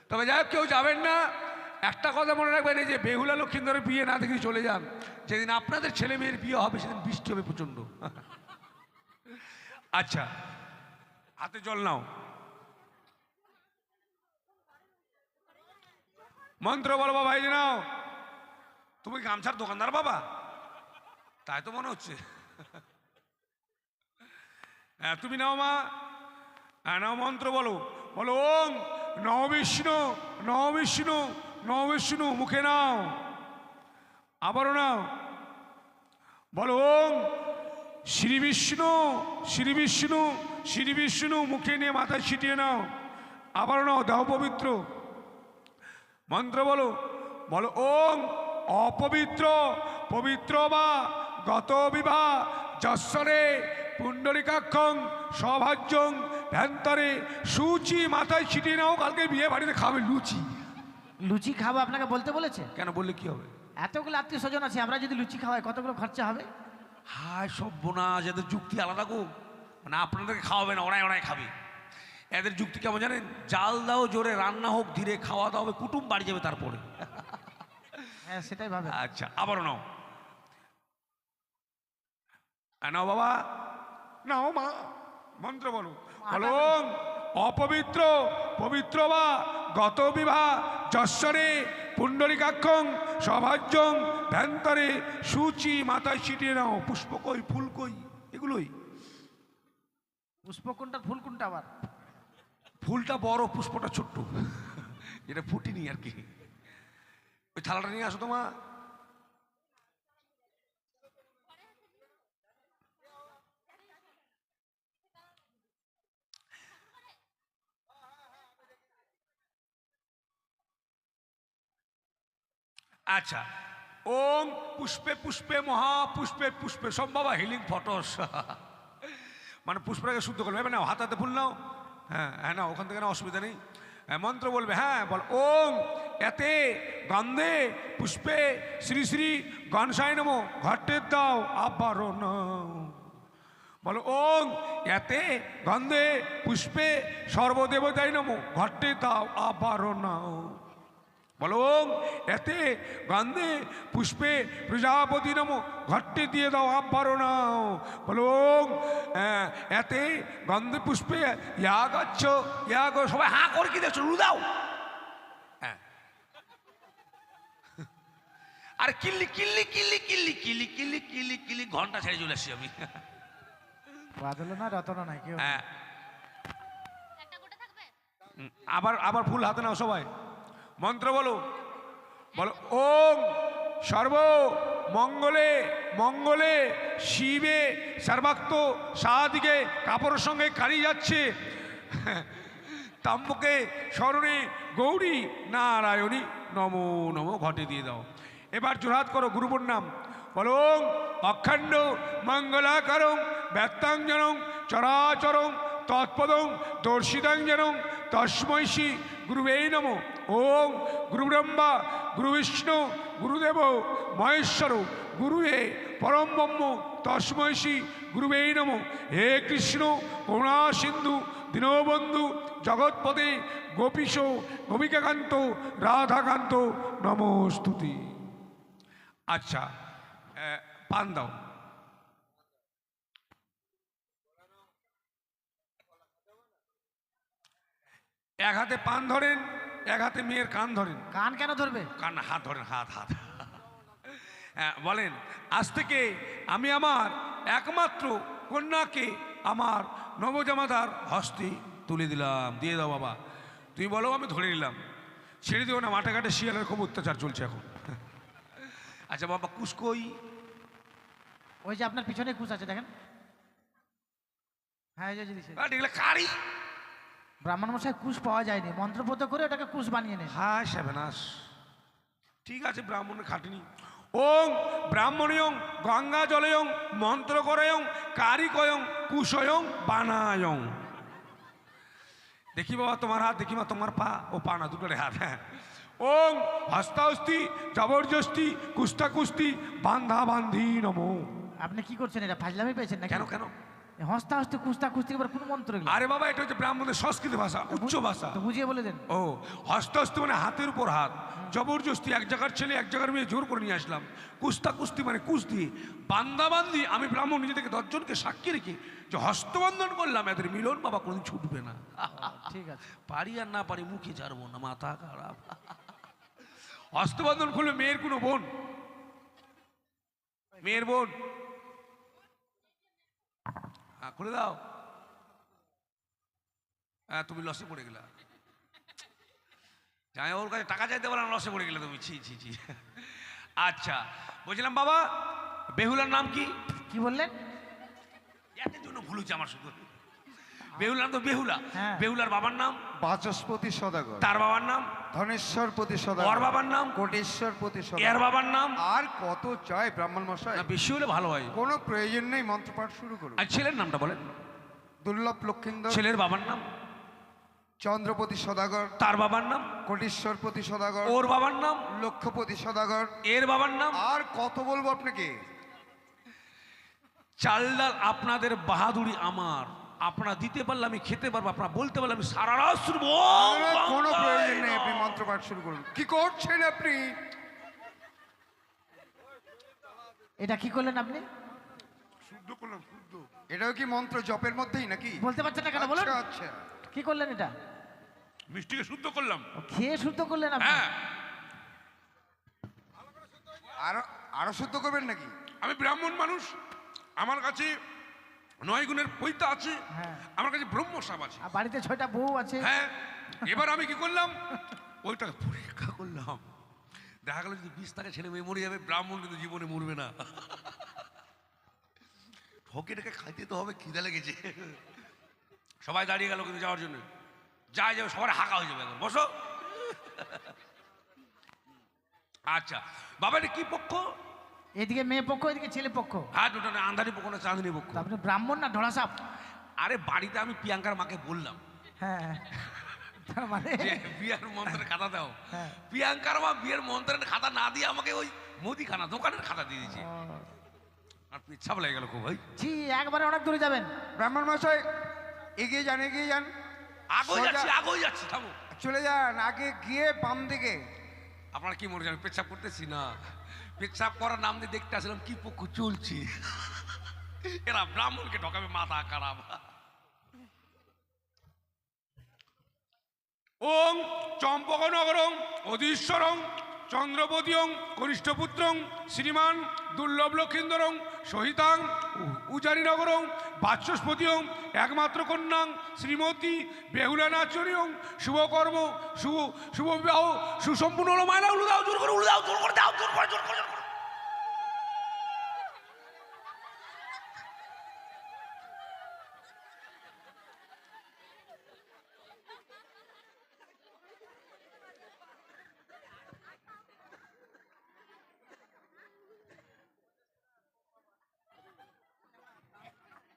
তবে যাই হোক, কেউ যাবেন না। একটা কথা মনে রাখবেন, এই যে বেহুলা লক্ষিন্দরের বিয়ে না দেখে চলে যান। যেদিন আপনাদের ছেলে মেয়ের বিয়ে হবে সেদিন বৃষ্টি হবে প্রচণ্ড। আচ্ছা, হাতে জল নাও, মন্ত্র বলো বাবা। এই যে নাও। তুমি গামছার দোকানদার বাবা? তাই তো মনে হচ্ছে। হ্যাঁ, তুমি নাও মা। হ্যাঁ নাও, মন্ত্র বলো। বলো ওম নম বিষ্ণু নম বিষ্ণু নম বিষ্ণু। মুখে নাও, আবারও নাও। বলো ওম শ্রী বিষ্ণু শ্রী বিষ্ণু শ্রী বিষ্ণু। মুখে নিয়ে মাথায় ছিটিয়ে নাও, আবারও নাও। দেহ পবিত্র। মন্ত্র বলো। বলো ওম অপবিত্র পবিত্র বা গত বিবাহ যশ্বরে পুণ্ডরিকাক্ষং সৌভাজ্যং ভ্যান্তরে সুচি। মাথায় ছিটিয়ে নাও, কালকে বিয়ে বাড়িতে খাবে লুচি। লুচি খাবো আপনাকে বলতে বলেছে? কেন, বললে কি হবে? এতগুলো আত্মীয় স্বজন আছে, আমরা যদি লুচি খাওয়াই কতগুলো খরচা হবে? হায় সব্যনাশ, এদের যুক্তি আলাদা গো। মানে আপনাদেরকে খাওয়াবে না, ওরাই ওরাই খাবে। এদের যুক্তি কেমন জানেন? জাল দাও জোরে, রান্না হোক ধীরে, খাওয়া দাওয়া হবে, কুটুম বাড়ি যাবে তারপরে। হ্যাঁ সেটাই ভাবে। আচ্ছা, আবারও নাও। নাও বাবা, নাও মা। মন্ত্র বলো। বলো অপবিত্র পবিত্র বা গত বিবাহ যশ্বরে পুণ্ডরিকাক্ষং সৌভাজ্যং ভ্যান্তরে সুচি। মাথায় ছিটিয়ে নাও। পুষ্প কই, ফুল কই? এগুলোই। পুষ্প কোনটা, ফুল কোনটা আবার? ফুলটা বড়, পুষ্পটা ছোট্ট, এটা ফুটিনি আর কি। ওই থালাটা নিয়ে আসো তোমা। আচ্ছা, ওম পুষ্পে পুষ্পে মহাপুষ্পে পুষ্পে সম্ভবা হিলিং ফটোস। মানে পুষ্পটাকে শুদ্ধ করবে। না হাতে হাতে ফুল নাও। হ্যাঁ হ্যাঁ নাও, ওখান থেকে না, অসুবিধা নেই। মন্ত্র বলবে। হ্যাঁ বল ওম এতে গন্ধে পুষ্পে শ্রী শ্রী গণসাই নমো। ঘটের দাও আবরণ। বলো ওম এতে গন্ধে পুষ্পে সর্বদেবতাই নমো। ঘটে দাও আবরণ। বলো ওম এতে গন্ধে পুষ্পে প্রজাপতি নমো। ঘটে দিয়ে দাও আবরণ। বলো ওম এতে গন্ধে পুষ্পে ইয়া গচ্ছ ইয়া গো। সবাই হাঁ করে কি দেখছো? রু দাও। হ্যাঁ, আর কিল্লি কিল্লি কিল্লি কিল্লি কিল্লি কিল্লি কিল্লি কিল্লি ঘন্টা ছেড়ে চলে আসছি আমি। বাদল না রতন নাই কেউ। হ্যাঁ, আবার আবার ফুল হাতে নাও সবাই। মন্ত্র বলো। বলো ওম সর্ব মঙ্গলে মঙ্গলে শিবে সর্বাক্ত সাদিকে। কাপড়ের সঙ্গে কালি যাচ্ছে। তাম্বকে স্মরণে গৌরী নারায়ণী নমো নমো। ঘটে দিয়ে দাও। এবার জোড়হাত করো, গুরুবর নাম। বলো ওম অখণ্ড মঙ্গলাকারং ব্যক্তাঞ্জনং চরাচরং তৎপদং দর্শিতাঞ্জনং তস্मै শ্রী গুরুবে নমো। ওম গুরু ব্রহ্মা গুরু বিষ্ণু গুরুদেব মহেশ্বর গুরুয়ে পরম ব্রহ্ম তস্मै শ্রী গুরুবে নমো। হে কৃষ্ণ করুণা সিন্ধু দীনবন্ধু জগৎপদে গোপীশ গোপিকাকান্ত রাধাকান্ত নমস্তুতি। আচ্ছা, পান দাও। এক হাতে পান ধরেন, এক হাতে মেয়ের কান ধরেন। কান কেন ধরবে? কান হাত ধরেন, হাত হাত। হ্যাঁ বলেন, আজ থেকে আমি আমার একমাত্র কন্যাকে আমার নবজামাতার হস্তে তুলে দিলাম। দিয়ে দাও বাবা। তুই বলো, আমি ধরে নিলাম। ছেড়ে দিও না, মাঠে ঘাটে শিয়ালের খুব অত্যাচার চলছে এখন। আচ্ছা বাবা, কুসকই? ওই যে আপনার পিছনে কুশ আছে দেখেন। হ্যাঁ এই যে জিনিস। এগুলো কারি। ব্রাহ্মণ মশাই কুশ পাওয়া যায়নি, মন্ত্রপদ করে ওটাকে কুশ বানিয়ে নেন। হ্যাঁ সেবেনাশ। ঠিক আছে, ব্রাহ্মণের খাটিনি। ওং ব্রাহ্মণীয়ং গঙ্গা জলয়ং মন্ত্র করয়ং কারিকয়ং কুশয়ং বানায়ং। দেখি বাবা তোমার হাত, দেখি মা তোমার পা। ও পা না, দুটোর হাত। হ্যাঁ। ওং হস্তাহস্তি জবরদস্তি কুস্তা কুস্তি বান্ধা বান্ধি নমো। আপনি কি করছেন? এটা ফাজলামি পেয়েছেন না? কেন কেন? হস্তা হস্তে কুস্তা কুস্তি এবার কোন মন্ত্র এগুলো? আরে বাবা, এটা হচ্ছে ব্রাহ্মণদের সংস্কৃত ভাষা, উচ্চ ভাষা। তো বুঝিয়ে বলে দেন। ও, হস্ত হস্ত মানে হাতের উপর হাত, জবরদস্তি এক জায়গার ছেলে এক জায়গার মেয়ে জোর করে নিয়ে আসলাম। কুস্তা কুস্তি মানে কুস্তি, বান্দাবান্দি। আমি ব্রাহ্মণ নিজে থেকে 10 জনকে সাক্ষী রেখে যে হস্তবন্ধন করলাম, এদের মিলন বাবা কোনদিন ছুটবে না। ঠিক আছে। পারি আর না পারি মুখে ছাড়বো না, মাথা খারাপ। হস্তবন্ধন খুলে মেয়ের কোনো বোন, মেয়ের বোন, খুলে দাও। হ্যাঁ, তুমি লসে পড়ে গেলা। যাই ওর কাছে টাকা চাইতে পারলাম, লসে পড়ে গেলে তুমি। ছি ছি ছি। আচ্ছা, বলছিলাম বাবা, বেহুলার নাম কি? কি বললেন? একের জন্য ভুল হচ্ছে আমার শুধু। বেহুলার নাম তো বেহুলা। হ্যাঁ। বেহুলার বাবার নাম বাচস্পতি সদাগর, তার বাবার নাম ধনেশ্বরপতি ওর সদাগর, বাবার নাম কোটেশ্বরপতি এর সদাগর। বাবার নাম। আর কত চাই ব্রাহ্মণ মশাই? না, বেশি হলে ভালো হয়। কোনো প্রয়োজন নেই, মন্ত্রপাঠ শুরু করুন। আর ছেলের নামটা বলেন। দুর্লভ লক্ষিন্দর, ছেলের বাবার নাম চন্দ্রপতি সদাগর, তার বাবার নাম কোটেশ্বরপতি সদাগর, ওর বাবার নাম লক্ষপতি সদাগর। এর বাবার নাম। আর কত বলবো আপনাকে? চাল ডাল আপনাদের বাহাদুরি আমার, আপনারা দিতে পারলে আমি খেতে পারবো, আপনারা বলতে পারলে আমি সারা রাত শুনবো। আরে, কোনো প্রয়োজন নেই, আপনি মন্ত্রপাঠ শুরু করুন। কি করছেন আপনি? এটা কি করলেন আপনি? শুদ্ধ করলাম, শুদ্ধ। এটাও কি মন্ত্র জপের মধ্যেই নাকি? বলতে পারছেন না কেন বলুন? আচ্ছা আচ্ছা। কি করলেন এটা? মিষ্টিকে শুদ্ধ করলাম। ও, খেয়ে শুদ্ধ করলেন আপনি? হ্যাঁ, আরো আরো শুদ্ধ করবেন নাকি? আমি ব্রাহ্মণ মানুষ, আমার কাছে 9 গুণের পৈতা আছে, হ্যাঁ। আমার কাছে ব্রহ্মসাপ আছে। আর বাড়িতে 6টা বউ আছে। হ্যাঁ, এবার আমি কি করলাম, ওইটা পরীক্ষা করলাম। দেখা গেল যদি 20 টাকা ছেলে মেয়ে মরে যাবে, ব্রাহ্মণ কিন্তু জীবনে মরবে না। ফকিরকে খাইতে তো হবে, খিদে লেগেছে। সবাই দাঁড়িয়ে গেল কিন্তু যাওয়ার জন্য। যাই যাবে, সবার হাঁকা হয়ে যাবে। এখন বসো। আচ্ছা বাবা, এটা কি পক্ষ? এদিকে মেয়ে পক্ষ, এদিকে ছেলে পক্ষ। হ্যাঁ, দুটো না, আন্ধারি পক্ষ না চাঁদনি পক্ষ। তো আপনি ব্রাহ্মণ না ঢোড়া সাপ? আরে বাড়িতে আমি প্রিয়াঙ্কার মাকে বললাম হ্যাঁ, তার মানে যে বিয়ের মন্ত্রের খাতা দাও। হ্যাঁ। প্রিয়াঙ্কার মা বিয়ের মন্ত্রের খাতা না দিয়ে আমাকে ওই মুদিখানা দোকানের খাতা দিয়ে দিয়েছে। আর ইচ্ছা লেগে গেল খুব ভাই। জি, একবারে অনেক দূরে যাবেন। ব্রাহ্মণ মশাই এগিয়ে যান, এগিয়ে যান, আগোই সোজা- যাচ্ছি, আগোই যাচ্ছি, থামো। চলে যান, আগে গিয়ে বাম দিকে। আপনারা কি মনে জানেন পেচ্ছাপ করতেছি না? পেচ্ছাপ করার নাম দিয়ে দেখতে আসলাম কি পক্ষ চলছে। এরা ব্রাহ্মণকে ঢকাবে, মাথা খারাপ। ওং চম্পকনগরং অধীশ্বরং চন্দ্রপতিয়ং কনিষ্ঠপুত্রং শ্রীমান দুর্লভ লক্ষিন্দরং সহিতাং উজারিনগরং বাচস্পতিয়ং একমাত্র কন্যাং শ্রীমতী বেহুলানাচরিয়ং শুভকর্ম শুভ বিবাহ সুসম্পূর্ণ হলো। মায়না উলু দাও, জোর করে উলু দাও, জোর করে দাও, জোর করে, জোর করে, জোর করে।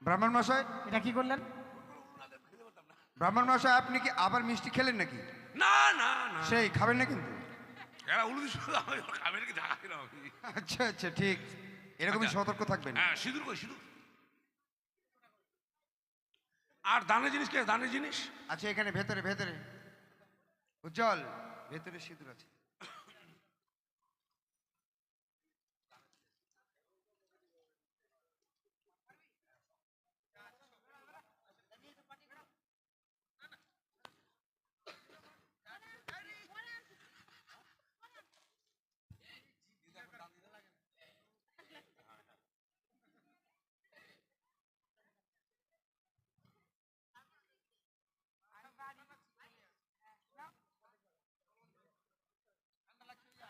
ব্রাহ্মণ মশাই, এটা কি করলেন? ব্রাহ্মণ মশাই আপনি কি আবার মিষ্টি খেলেন নাকি? না না না, সেই খাবেন না কিন্তু। এরা উলু দিস, খাবে নাকি ঢাকা দিলাম আমি। আচ্ছা আচ্ছা, ঠিক, এরকমই আচ্ছা। সতর্ক থাকবেন। হ্যাঁ, সিঁদুর কই, সিঁদুর। আর দানের জিনিস কে, দানের জিনিস? আচ্ছা, এখানে ভেতরে ভেতরে উজ্জ্বল, ভেতরে সিঁদুর আছে।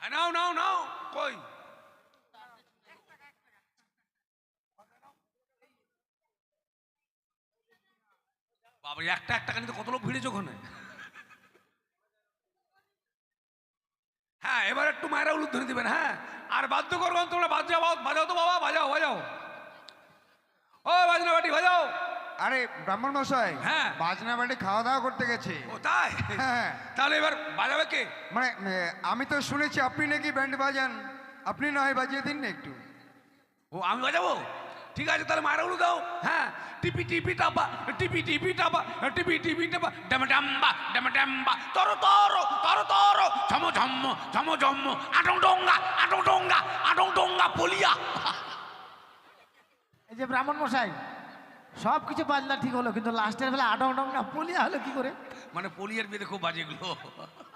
হ্যাঁ, নাও নাও নাও, কই? বাবা, একটা একটা কানিতে কত লোক ভিড়েছে ওখানে। হ্যাঁ, এবার একটু মায়েরা উলুধ্বনি দিবেন। হ্যাঁ, আর বাদ্য করবেন তোমরা, বাজাও বাজাও তো বাবা, বাজাও বাজাও, ও বাজনা বাটি বাজাও। আরে ব্রাহ্মণ মশাই, হ্যাঁ। বাজনা বাড়ি খাওয়া দাওয়া করতে গেছে। ও তাই? হ্যাঁ, তাহলে এবার বাজাবে কে? মানে আমি তো শুনেছি আপনি নাকি ব্যান্ড বাজান, আপনি না হয় বাজিয়ে দিন না একটু। ও, আমি বাজাবো? ঠিক আছে তাহলে মায়েরা উলু দাও। হ্যাঁ, টিপি টিপি টাপা, টিপি টিপি টাপা, টিপি টিপি টাপা, ডেমা তরো তরো তরো তরো, ঝম ঝম্ম ঝম ঝম্ম, আটং ডোঙ্গা পলিয়া। এই যে ব্রাহ্মণ মশাই, সব কিছু বাজনা ঠিক হলো, কিন্তু লাস্টের বেলা আটং ডঙ্গা পুলিয়া হলো কি করে? মানে পলিয়ার বিয়েতে খুব বাজে এগুলো।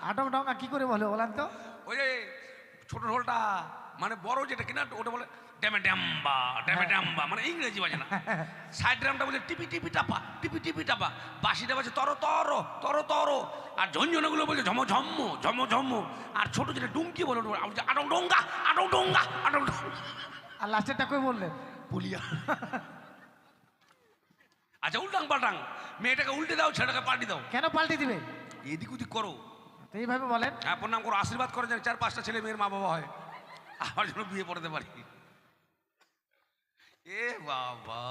আটং ডঙ্গা কি করে বলো বলেন তো? ওই যে ছোট ঢোলটা, মানে বড় যেটা কিনা ওটা বলে ড্যামা, মানে ইংরেজি বাজে না। সাইড ড্রামটা বলে টিপি টিপি টাপা, টিপি টিপি টাপা, বাঁশিটা বাজে তরো তরো তরো তরো, আর ঝঞ্ঝনাগুলো বলছে ঝম ঝম্ম, আর ছোট যেটা ডুমকি বলে ওটা বলছে আটং ডোঙ্গা। আর লাস্টেরটা কই বললেন? পুলিয়া। আচ্ছা, উল্টাং পাল্টাং, মেয়েটাকে উল্টে দাও, ছেলেটাকে পাল্টি দাও। কেন পাল্টে দিবে? এদিক ওদিক করো। তো এইভাবে বলেন। হ্যাঁ, প্রণাম করো, আশীর্বাদ করে যেন 4-5টা ছেলে মেয়ের মা বাবা হয়, আমার জন্য বিয়ে পড়াতে পারি। এ বাবা,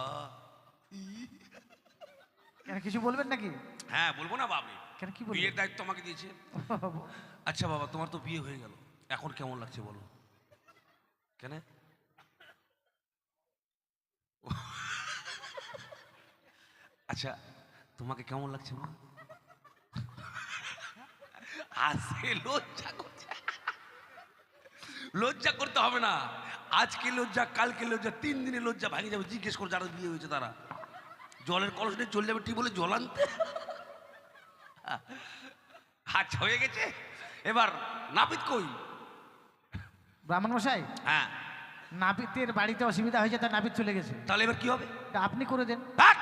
কেন কিছু বলবেন নাকি? হ্যাঁ বলবো না বাবু, কেন কি বলবেন? বিয়ের দায়িত্ব আমাকে দিয়েছে। আচ্ছা বাবা, তোমার তো বিয়ে হয়ে গেল, এখন কেমন লাগছে বলো? কেন? আচ্ছা, তোমাকে কেমন লাগছে মা? আসে লজ্জা করতে হবে না। আজকে লজ্জা, কালকে লজ্জা, 3 দিনে লজ্জা ভাঙে যাবে। জিজ্ঞেস করে যারা বিয়ে হয়েছে তারা, জলের কলস নিয়ে চলে যাবে ঠিক বলে জল আনতে। আচ্ছা, হয়ে গেছে। এবার নাপিত কই? ব্রাহ্মণ মশাই, হ্যাঁ, নাপিতের বাড়িতে অসুবিধা হয়েছে, তার নাপিত চলে গেছে। তাহলে এবার কি হবে? তা আপনি করে দেন। ধ্যাৎ!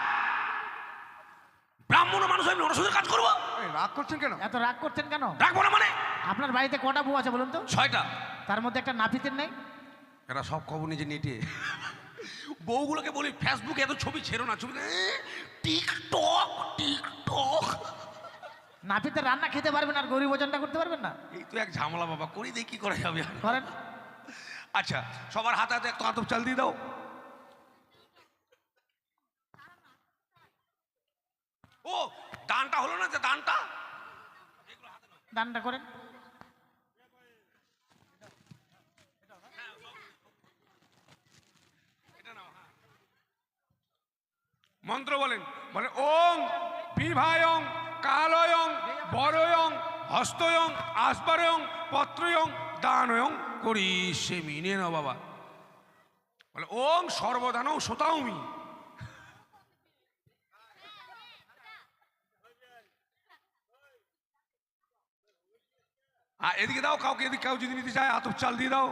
ব্রাহ্মণ মানুষ আমি নরসুদের কাজ করবো? এই রাগ করছেন কেন? এত রাগ করছেন কেন? রাখবো না মানে? আপনার বাড়িতে কটা বউ আছে বলুন তো? 6টা। তার মধ্যে একটা নাপিতের নেই? এরা সব খবর নিজে নেটে। বউগুলোকে বলি ফেসবুকে এত ছবি ছেড়ো না, ছবি টিকটক। নাপিতের রান্না খেতে পারবেন আর গরিব ওজনটা করতে পারবেন না? এই তো এক ঝামেলা বাবা, করি দেখি কি করা যাবে। করেন। আচ্ছা, সবার হাতে হাতে একটু আতপ চাল দিয়ে দাও। ও, দানটা হলো না, যে দানটা দানটা করেন। মন্ত্র বলেন, বলে ওং বিভায়ং কালয়ং বরয়ং হস্তয়ং আসবারয়ং পত্রয়ং দানয়ং করি সে মিনে না বাবা। বলে ওং সর্বদানং সোতাউমি। এদিকে দাও, কাউকে এদিকে কেউ যদি নিতে চায় আতপ চাল দিয়ে দাও।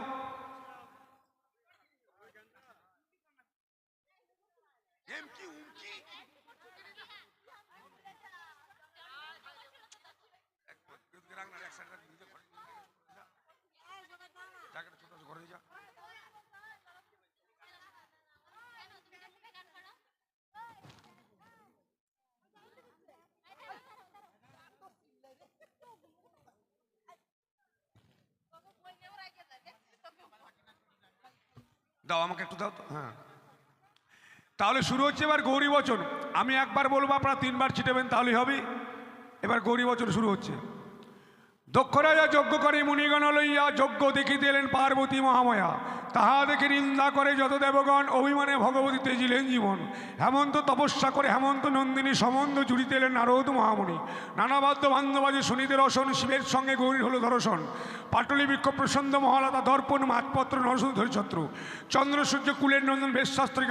দাও আমাকে একটু দাও তো। হ্যাঁ, তাহলে শুরু হচ্ছে এবার গৌরী বচন। আমি একবার বলবো, আপনারা 3বার ছিটাবেন, তাহলেই হবে। এবার গৌরী বচন শুরু হচ্ছে। দক্ষ রাজা যজ্ঞ করে মুনিগণ লইয়া, যজ্ঞ দেখিতে এলেন পার্বতী মহাময়া। তাহা দেখে নিন্দা করে যত দেবগণ, অভিমানে ভগবতী তেজিলেন জীবন। হেমন্ত তপস্যা করে হেমন্ত নন্দিনী সম্বন্ধ জুড়িতে এলেন নারদ মহামুনি। নানাবাদ্য বান্ধবাজে শুনিতে রসন, শিবের সঙ্গে গৌরীর হলো দর্শন। পাটলি বৃক্ষ প্রসন্ন মহালতা দর্পণ, মাতপত্র নরসুন ধরিছত্র। চন্দ্র সূর্য কুলের নন্দন বেশ শাস্ত্রে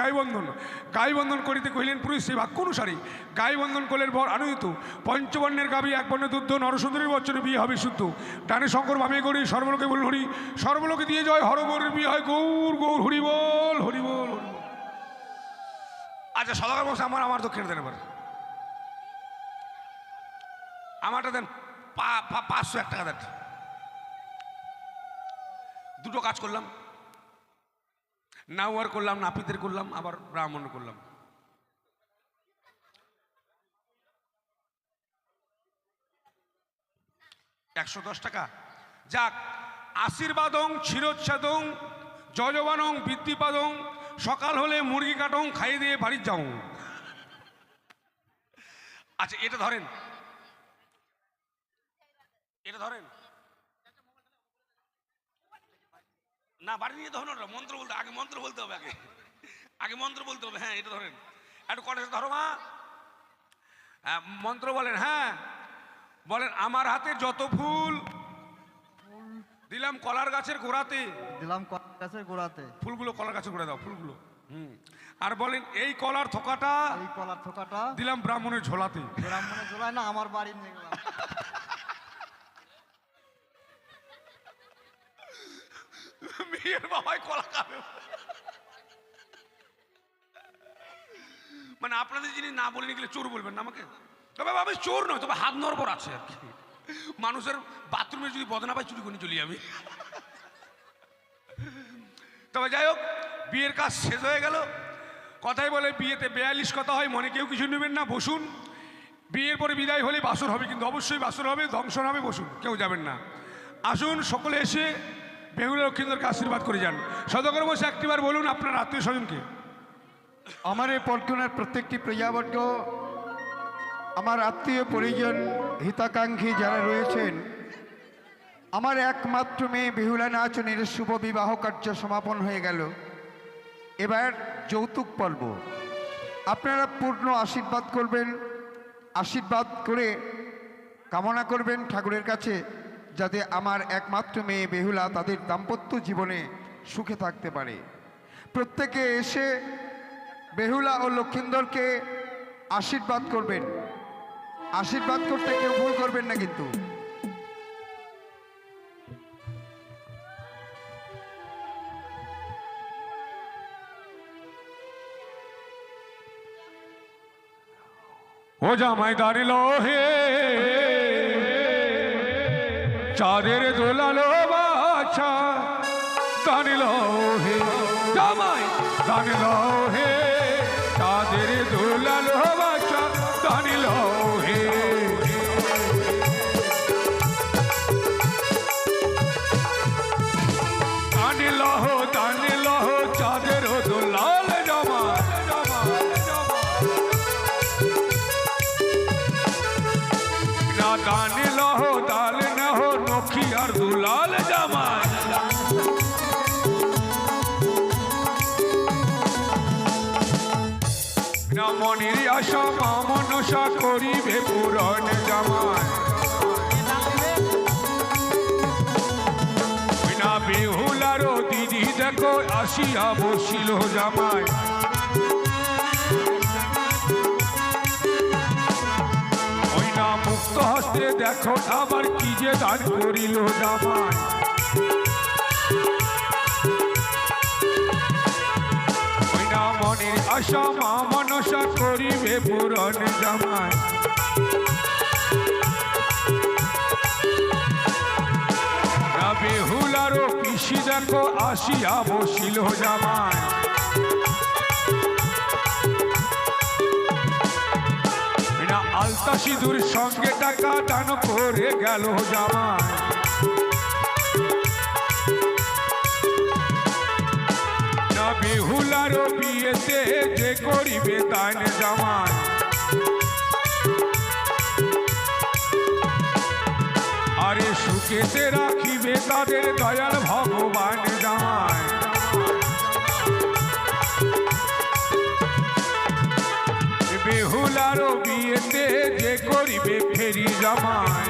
গাইবন্ধন করিতে কহিলেন পুরুষ সেই বাক্য অনুসারী। গাইবন্ধন করলেন বর আনন্দিত, পঞ্চবর্ণের গাবি এক বর্ণে দুধ, নরসুন্দরীর বচনে বিয়ে হবে শুদ্ধ। ডানে শঙ্কর বামে গৌরী, সর্বলোকে বলুন হরি, সর্বলোকে দিয়ে জয় হর গৌরীর বিয়ে হয় গৌর গৌর, হরি বল হরি বল হরি বল। আচ্ছা, সদাগর বসে আমার দক্ষিণ দেন। এবার আমারটা দেন 501 টাকা দেন। দুটো কাজ করলাম, নাউয়ার করলাম, নাপিতের করলাম, আবার ব্রাহ্মণ করলাম। $110 টাকা। যাক, আশীর্বাদং ক্ষীরোচ্ছাদং যজবানং বৃদ্ধিপাদং, সকাল হলে মুরগি কাটং খাইয়ে দিয়ে বাড়ি যাও। আচ্ছা, এটা ধরেন, এটা ধরেন না, বাড়ি নিয়ে তখন মন্ত্র বলতে, আগে মন্ত্র বলতে হবে আগে। আগে মন্ত্র বলতে হবে। হ্যাঁ, এটা ধরেন, একটু কটে ধরো মা। মন্ত্র বলেন। হ্যাঁ বলেন, আমার হাতে যত ফুল দিলাম কলার গাছের গোড়াতে। দিলাম কলার গাছের গোড়াতে। ফুলগুলো কলার গাছের গোড়ায় দাও, ফুলগুলো। আর বলেন, এই কলার থোকাটা এই কলার থোকাটা দিলাম ব্রাহ্মণের ঝোলাতে। ব্রাহ্মণের ঝোলায় না, আমার বাড়ি নিয়ে গেলাম। মেয়ের বাবাই কলা খাবে। মানে আপনাদের যিনি না বলে গেলে চোর বলবেন না আমাকে? তবে আমি চোর নয়, তবে হাত নড়বড় আছে আর কি। মানুষের বাথরুমে যদি বদনা পাই চুরি করে চলি আমি। তবে যাই হোক, বিয়ের কাজ শেষ হয়ে গেল। কথাই বলে বিয়েতে 42 কথা হয়, মনে কেউ কিছু নেবেন না, বসুন। বিয়ের পরে বিদায় হলে বাসর হবে, কিন্তু অবশ্যই বাসর হবে, দংশন হবে, বসুন, কেউ যাবেন না। আসুন সকলে এসে বেহুলা লক্ষ্মীন্দরকে আশীর্বাদ করে যান। সদগর বসে একটিবার বলুন আপনার আত্মীয় স্বজনকে। আমার এই পর্যনের প্রত্যেকটি প্রজাবর্গ, আমার আত্মীয় পরিজন, হিতাকাঙ্ক্ষী যারা রয়েছেন, আমার একমাত্র মেয়ে বেহুলা নাচনের শুভ বিবাহ কার্য সমাপন হয়ে গেল। এবার যৌতুক পর্ব। আপনারা পূর্ণ আশীর্বাদ করবেন, আশীর্বাদ করে কামনা করবেন ঠাকুরের কাছে যাতে আমার একমাত্র মেয়ে বেহুলা তাদের দাম্পত্য জীবনে সুখে থাকতে পারে। প্রত্যেকে এসে বেহুলা ও লক্ষিন্দরকে আশীর্বাদ করবেন। আশীর্বাদ করতে কেউ ভুল করবেন না কিন্তু। ও জামাই দাঁড়িল হে, চাঁদের দোলালো বাছা দাঁড়িল হে, জামাই দাঁড়িল হে, চাঁদের দোলালো বাছা দাঁড়িল হে। দাঁড়িল হো, দাঁড়িল হো, চাঁদের দোলাল জামাই। দানে লহ দাল নহ নখি আর দুলাল জামাই। না মনের আশা মা মনসা করিবে পূরণ জামাই। না বেহুলারও দিদি দেখো আসিয়া বসিল জামাই। মুক্ত হস্তে দেখো আবার কি যে দান করিল জামাই। ওই না মনের আশা মা মনসা করিবে পূরণ জামাই। না বেহুলারও পিসি দেখো আসিয়া বসিল জামাই। আলতা সিঁদুর সঙ্গে টাকা দান করে গেল জামাই। না বেহুলারও বিয়েতে যে করিবে দান জামাই। আরে সুখেতে রাখিবে তাদের দয়াল ভগবান জামাই। বেহুলারও বিয়েতে যে করিবে ফেরি জামাই।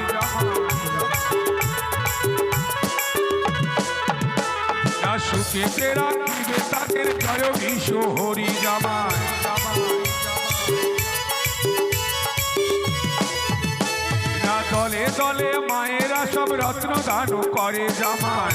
না সুখেতে রাখিবে তাদের জয় বিশ্ব হরি জামাই। না দলে দলে মায়েরা সব রত্ন দান করে জামাই।